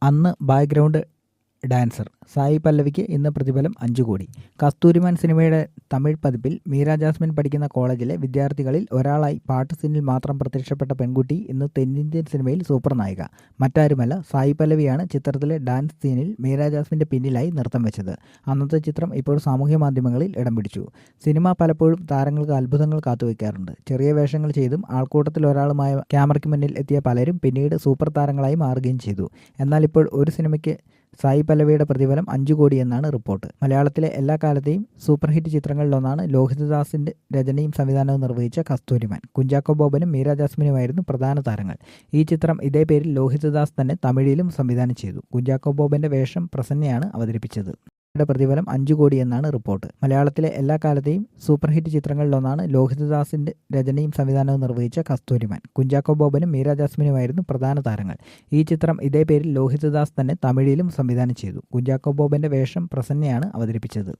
അന്ന് background dancer. Sai പല്ലവിക്ക് ഇന്ന് പ്രതിഫലം 5 കോടി. കസ്തൂരിമാൻ സിനിമയുടെ തമിഴ് പതിപ്പിൽ മീര ജാസ്മിൻ പഠിക്കുന്ന കോളേജിലെ വിദ്യാർത്ഥികളിൽ ഒരാളായി പാട്ട് സീനിൽ മാത്രം പ്രത്യക്ഷപ്പെട്ട പെൺകുട്ടി ഇന്ന് തെന്നിന്ത്യൻ സിനിമയിൽ സൂപ്പർ നായിക. മറ്റാരുമല്ല, സായി പല്ലവിയാണ് ചിത്രത്തിലെ ഡാൻസ് സീനിൽ മീര ജാസ്മിൻ്റെ പിന്നിലായി നൃത്തം വെച്ചത്. അന്നത്തെ ചിത്രം ഇപ്പോൾ സാമൂഹ്യ മാധ്യമങ്ങളിൽ ഇടം പിടിച്ചു. സിനിമ പലപ്പോഴും താരങ്ങൾക്ക് അത്ഭുതങ്ങൾ കാത്തുവയ്ക്കാറുണ്ട്. ചെറിയ വേഷങ്ങൾ ചെയ്തും ആൾക്കൂട്ടത്തിൽ ഒരാളുമായ ക്യാമറയ്ക്ക് മുന്നിൽ എത്തിയ പലരും പിന്നീട് സൂപ്പർ താരങ്ങളായി മാറുകയും ചെയ്തു. എന്നാൽ ഇപ്പോൾ ഒരു സിനിമയ്ക്ക് സായി പല്ലവിയുടെ പ്രതിഫലം 5 കോടി എന്നാണ് റിപ്പോർട്ട്. മലയാളത്തിലെ എല്ലാ കാലത്തെയും സൂപ്പർ ഹിറ്റ് ചിത്രങ്ങളിലൊന്നാണ് ലോഹിതദാസിന്റെ രചനയും സംവിധാനവും നിർവഹിച്ച കസ്തൂരിമാൻ. കുഞ്ചാക്കോ ബോബനും മീര ജാസ്മിനുമായിരുന്നു പ്രധാന താരങ്ങൾ. ഈ ചിത്രം ഇതേ പേരിൽ ലോഹിതദാസ് തന്നെ തമിഴിലും സംവിധാനം ചെയ്തു. കുഞ്ചാക്കോ ബോബന്റെ വേഷം പ്രസന്നയാണ് അവതരിപ്പിച്ചത്. പ്രതിഫലം 5 കോടി എന്നാണ് റിപ്പോർട്ട്. മലയാളത്തിലെ എല്ലാ കാലത്തെയും സൂപ്പർ ഹിറ്റ് ചിത്രങ്ങളിലൊന്നാണ് ലോഹിതദാസിന്റെ രചനയും സംവിധാനവും നിർവഹിച്ച കസ്തൂരിമാൻ. കുഞ്ചാക്കോ ബോബനും മീര ജാസ്മിനുമായിരുന്നു പ്രധാന താരങ്ങൾ. ഈ ചിത്രം ഇതേ പേരിൽ ലോഹിതദാസ് തന്നെ തമിഴിലും സംവിധാനം ചെയ്തു. കുഞ്ചാക്കോ ബോബന്റെ വേഷം പ്രസന്നയാണ് അവതരിപ്പിച്ചത്.